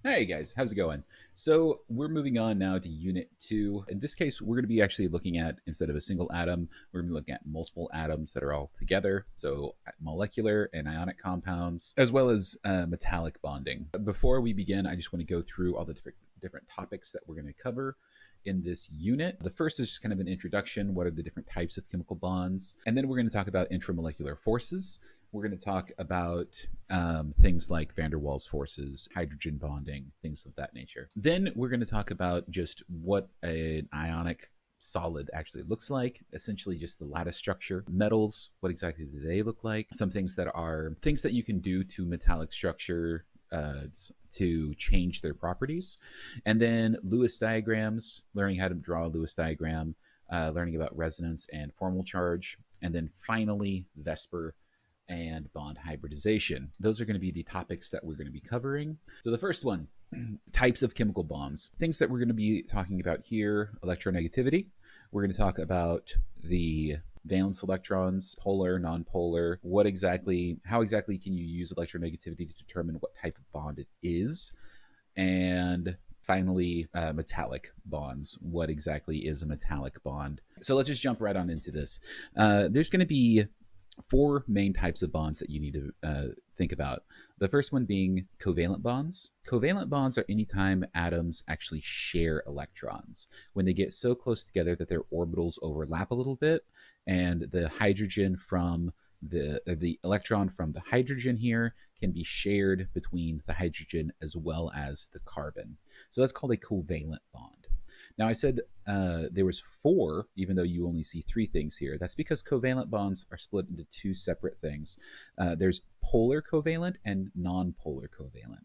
Hey guys, how's it going? So we're moving on now to Unit 2. In this case, we're going to be actually looking at, instead of a single atom, we're going to be looking at multiple atoms that are all together. So molecular and ionic compounds, as well as metallic bonding. Before we begin, I just want to go through all the different topics that we're going to cover in this unit. The first is just kind of an introduction. What are the different types of chemical bonds? And then we're going to talk about intramolecular forces. We're going to talk about things like van der Waals forces, hydrogen bonding, things of that nature. Then we're going to talk about just what an ionic solid actually looks like, essentially just the lattice structure. Metals, what exactly do they look like? Some things that are things that you can do to metallic structure to change their properties. And then Lewis diagrams, learning how to draw a Lewis diagram, learning about resonance and formal charge. And then finally, Vesper and bond hybridization. Those are going to be the topics that we're going to be covering. So the first one, types of chemical bonds. Things that we're going to be talking about here: electronegativity. We're going to talk about the valence electrons, polar, nonpolar. How exactly can you use electronegativity to determine what type of bond it is? And finally, metallic bonds. What exactly is a metallic bond? So let's just jump right on into this. There's going to be four main types of bonds that you need to think about. The first one being covalent bonds. Covalent bonds are anytime atoms actually share electrons. When they get so close together that their orbitals overlap a little bit, and the hydrogen from the electron from the hydrogen here can be shared between the hydrogen as well as the carbon. So that's called a covalent bond. Now, I said there was four, even though you only see three things here. That's because covalent bonds are split into two separate things. There's polar covalent and non-polar covalent.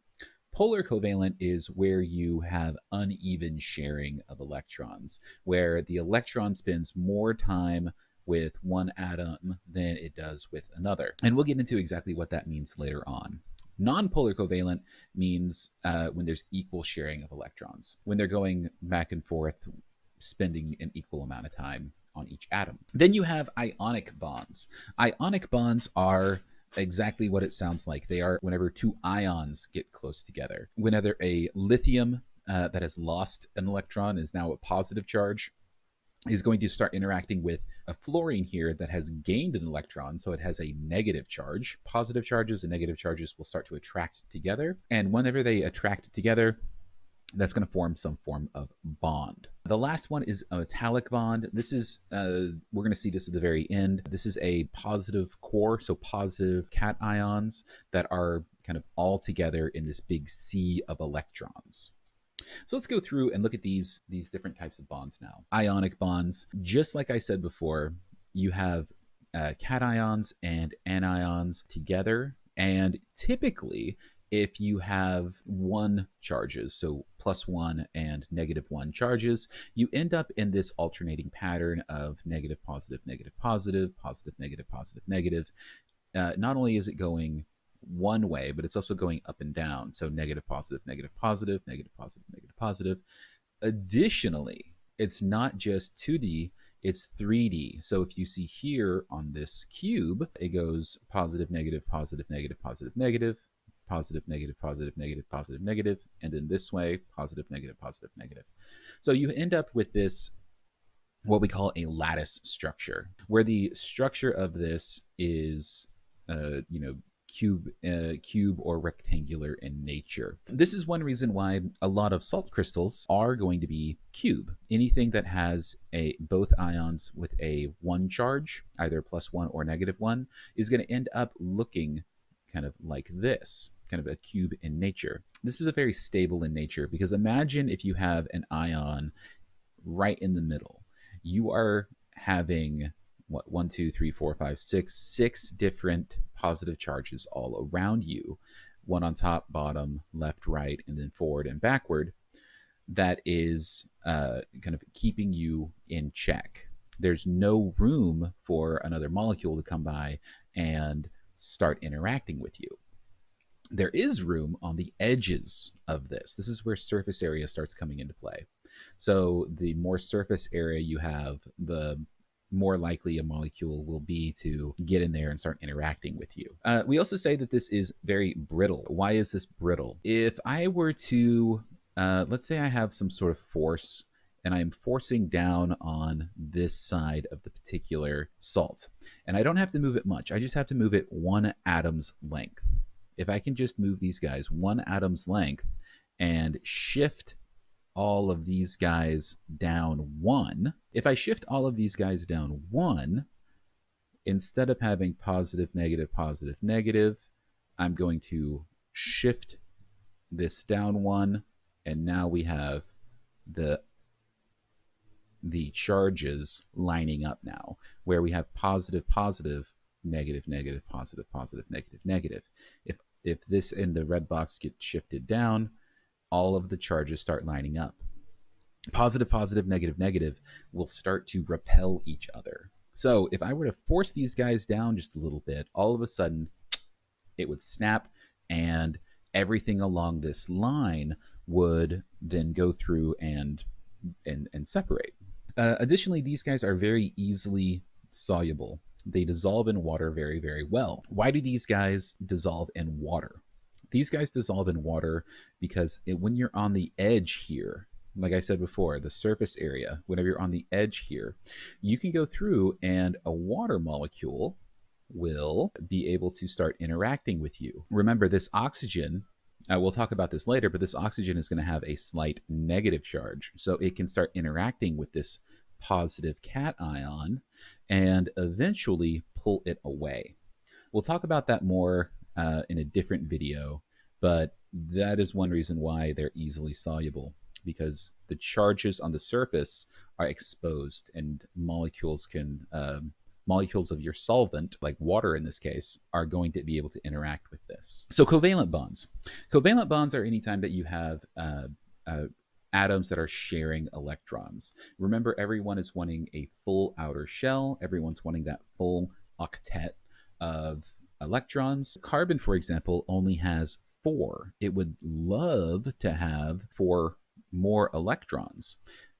Polar covalent is where you have uneven sharing of electrons, where the electron spends more time with one atom than it does with another. And we'll get into exactly what that means later on. Non-polar covalent means when there's equal sharing of electrons, when they're going back and forth, spending an equal amount of time on each atom. Then you have ionic bonds. Ionic bonds are exactly what it sounds like. They are whenever two ions get close together. Whenever a lithium that has lost an electron is now a positive charge, is going to start interacting with a fluorine here that has gained an electron, so it has a negative charge. Positive charges and negative charges will start to attract together, and whenever they attract together, that's going to form some form of bond. The last one is a metallic bond. This is, we're going to see this at the very end. This is a positive core, so positive cations that are kind of all together in this big sea of electrons. So let's go through and look at these different types of bonds now. Ionic bonds, just like I said before, you have cations and anions together. And typically, if you have one charges, so +1 and -1 charges, you end up in this alternating pattern of negative, positive, negative, positive, positive, negative, positive, negative. Not only is it going one way, but it's also going up and down. So negative, positive, negative, positive, negative, positive, negative, positive. Additionally, it's not just 2D, it's 3D. So if you see here on this cube, it goes positive, negative, positive, negative, positive, negative, positive, negative, positive, negative, positive, negative, and then this way, positive, negative, positive, negative. So you end up with this, what we call a lattice structure, where the structure of this is, cube or rectangular in nature. This is one reason why a lot of salt crystals are going to be cube. Anything that has both ions with a one charge, either +1 or -1, is going to end up looking kind of like this, kind of a cube in nature. This is a very stable in nature, because imagine if you have an ion right in the middle. You are having what, 1, 2, 3, 4, 5, 6 different positive charges all around you, one on top, bottom, left, right, and then forward and backward. That is kind of keeping you in check. There's no room for another molecule to come by and start interacting with you. There is room on the edges of this. This is where surface area starts coming into play. So the more surface area you have, the more likely a molecule will be to get in there and start interacting with you. We also say that this is very brittle. Why is this brittle? If I were to, let's say I have some sort of force and I'm forcing down on this side of the particular salt, and I don't have to move it much. I just have to move it 1 atom's length. If I can just move these guys 1 atom's length and shift all of these guys down 1, if I shift all of these guys down 1, instead of having positive, negative, I'm going to shift this down 1, and now we have the charges lining up now, where we have positive, positive, negative, negative, positive, positive, negative, negative. If this in the red box gets shifted down, all of the charges start lining up. Positive, positive, negative, negative will start to repel each other. So if I were to force these guys down just a little bit, all of a sudden it would snap, and everything along this line would then go through and separate. Additionally, these guys are very easily soluble. They dissolve in water very, very well. Why do these guys dissolve in water? These guys dissolve in water because when you're on the edge here, like I said before, the surface area, whenever you're on the edge here, you can go through and a water molecule will be able to start interacting with you. Remember, this oxygen, we'll talk about this later, but this oxygen is going to have a slight negative charge. So it can start interacting with this positive cation and eventually pull it away. We'll talk about that more in a different video, but that is one reason why they're easily soluble, because the charges on the surface are exposed, and molecules can molecules of your solvent, like water in this case, are going to be able to interact with this. So covalent bonds. Covalent bonds are anytime that you have atoms that are sharing electrons. Remember, everyone is wanting a full outer shell. Everyone's wanting that full octet of electrons. Carbon, for example, only has 4. It would love to have 4 more electrons.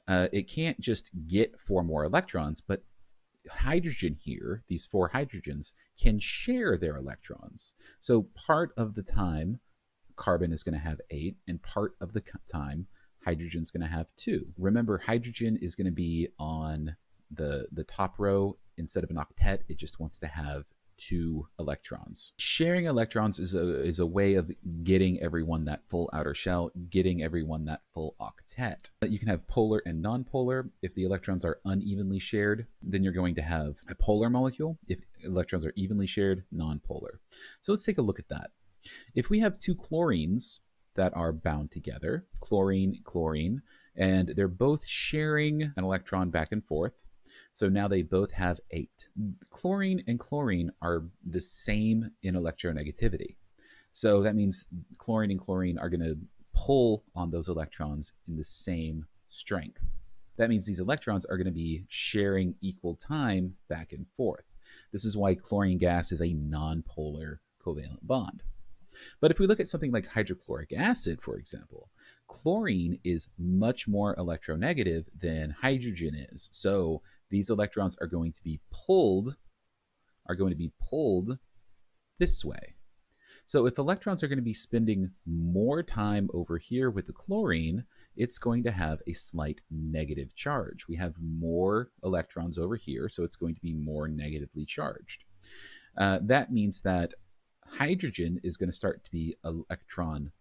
It can't just get 4 more electrons, but hydrogen here, these 4 hydrogens, can share their electrons. So part of the time, carbon is going to have 8, and part of the time, hydrogen is going to have 2. Remember, hydrogen is going to be on the top row. Instead of an octet, it just wants to have 2 electrons. Sharing electrons is a way of getting everyone that full outer shell, getting everyone that full octet. You can have polar and nonpolar. If the electrons are unevenly shared, then you're going to have a polar molecule. If electrons are evenly shared, nonpolar. So let's take a look at that. If we have 2 chlorines that are bound together, chlorine, chlorine, and they're both sharing an electron back and forth, so now they both have 8. Chlorine and chlorine are the same in electronegativity. So that means chlorine and chlorine are going to pull on those electrons in the same strength. That means these electrons are going to be sharing equal time back and forth. This is why chlorine gas is a nonpolar covalent bond. But if we look at something like hydrochloric acid, for example, chlorine is much more electronegative than hydrogen is. So these electrons are going to be pulled this way. So if electrons are going to be spending more time over here with the chlorine, it's going to have a slight negative charge. We have more electrons over here, so it's going to be more negatively charged. That means that hydrogen is going to start to be electron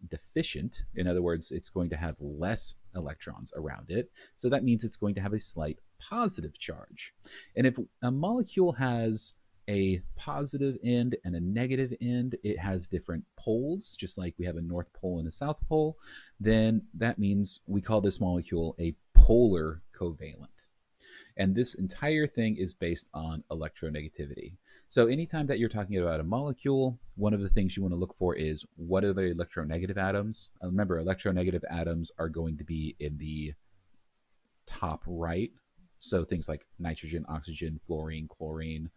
deficient. In other words, it's going to have less electrons around it. So that means it's going to have a slight positive charge. And if a molecule has a positive end and a negative end, it has different poles, just like we have a north pole and a south pole, then that means we call this molecule a polar covalent. And this entire thing is based on electronegativity. So anytime that you're talking about a molecule, one of the things you want to look for is, what are the electronegative atoms? Remember, electronegative atoms are going to be in the top right. So things like nitrogen, oxygen, fluorine, chlorine,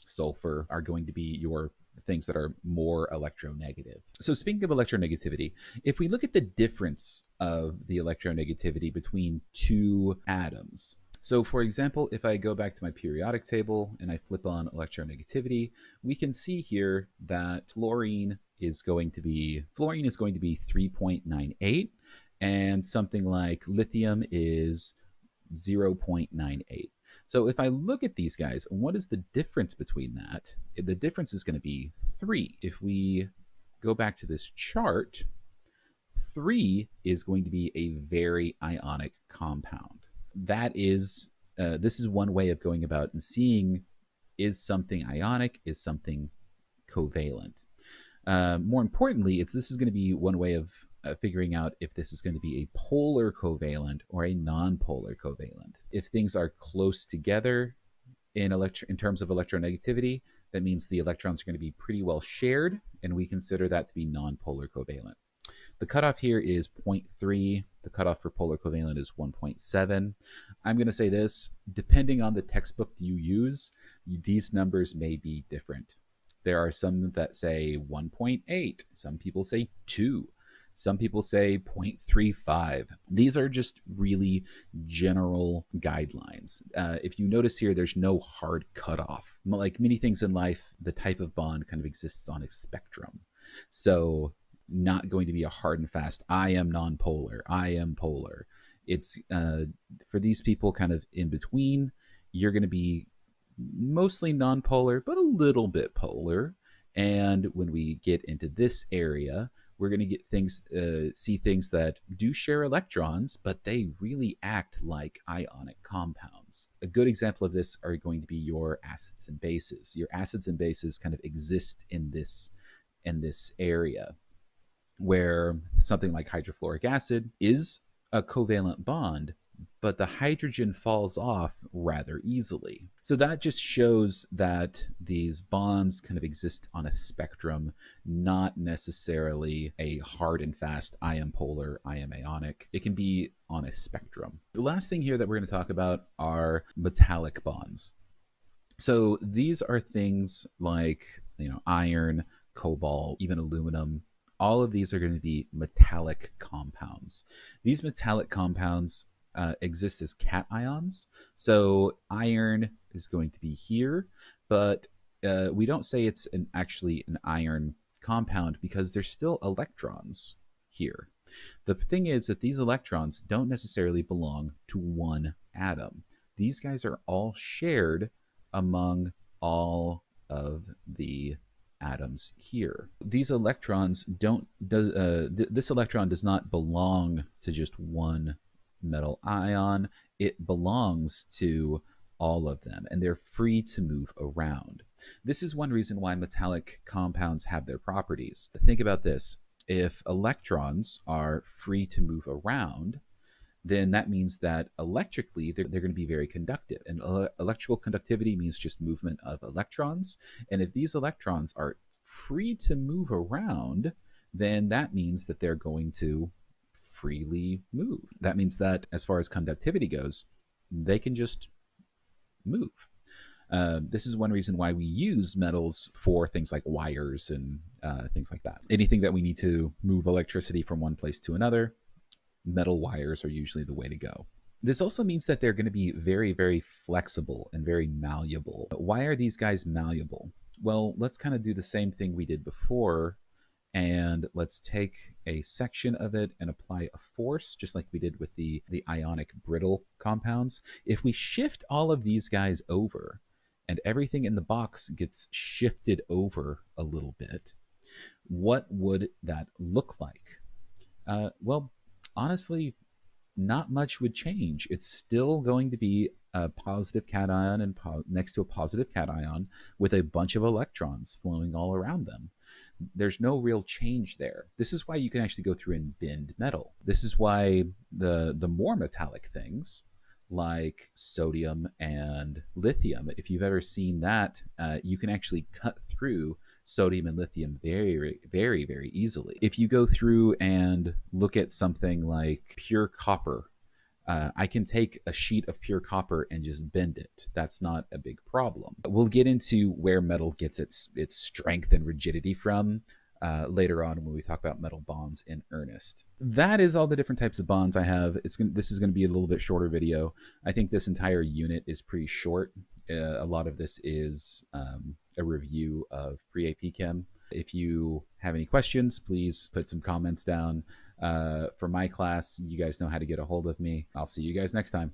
sulfur are going to be your things that are more electronegative. So speaking of electronegativity, if we look at the difference of the electronegativity between 2 atoms, So for example, if I go back to my periodic table and I flip on electronegativity, we can see here that fluorine is going to be 3.98, and something like lithium is 0.98. So if I look at these guys, what is the difference between that? The difference is going to be 3. If we go back to this chart, 3 is going to be a very ionic compound. That is, this is one way of going about and seeing, is something ionic, is something covalent. More importantly, this is going to be one way of figuring out if this is going to be a polar covalent or a non-polar covalent. If things are close together in terms of electronegativity, that means the electrons are going to be pretty well shared, and we consider that to be non-polar covalent. The cutoff here is 0.3. The cutoff for polar covalent is 1.7. I'm going to say this, depending on the textbook you use, these numbers may be different. There are some that say 1.8. Some people say 2. Some people say 0.35. These are just really general guidelines. If you notice here, there's no hard cutoff. Like many things in life, the type of bond kind of exists on a spectrum. So not going to be a hard and fast, I am non-polar, I am polar. It's for these people kind of in between, you're going to be mostly non-polar, but a little bit polar. And when we get into this area, we're going to get things, see things that do share electrons, but they really act like ionic compounds. A good example of this are going to be your acids and bases. Your acids and bases kind of exist in this area, where something like hydrofluoric acid is a covalent bond, but the hydrogen falls off rather easily. So that just shows that these bonds kind of exist on a spectrum, not necessarily a hard and fast, I am polar, I am ionic. It can be on a spectrum. The last thing here that we're going to talk about are metallic bonds. So these are things like, iron, cobalt, even aluminum. All of these are going to be metallic compounds. These metallic compounds exist as cations. So iron is going to be here, but we don't say it's actually an iron compound because there's still electrons here. The thing is that these electrons don't necessarily belong to one atom. These guys are all shared among all of the atoms here. These electrons this electron does not belong to just one metal ion. It belongs to all of them, and they're free to move around. This is one reason why metallic compounds have their properties. Think about this. If electrons are free to move around, then that means that electrically they're going to be very conductive. And electrical conductivity means just movement of electrons. And if these electrons are free to move around, then that means that they're going to freely move. That means that as far as conductivity goes, they can just move. This is one reason why we use metals for things like wires and things like that. Anything that we need to move electricity from one place to another, metal wires are usually the way to go. This also means that they're going to be very, very flexible and very malleable. But why are these guys malleable? Well, let's kind of do the same thing we did before, and let's take a section of it and apply a force, just like we did with the ionic brittle compounds. If we shift all of these guys over, and everything in the box gets shifted over a little bit, what would that look like? Well, honestly, not much would change. It's still going to be a positive cation and next to a positive cation with a bunch of electrons flowing all around them. There's no real change there. This is why you can actually go through and bend metal. This is why the more metallic things like sodium and lithium, if you've ever seen that, you can actually cut through sodium and lithium very, very, very easily. If you go through and look at something like pure copper, I can take a sheet of pure copper and just bend it. That's not a big problem. We'll get into where metal gets its strength and rigidity from later on when we talk about metal bonds in earnest. That is all the different types of bonds I have. This is going to be a little bit shorter video. I think this entire unit is pretty short. A lot of this is a review of pre-AP Chem. If you have any questions, please put some comments down. For my class, you guys know how to get a hold of me. I'll see you guys next time.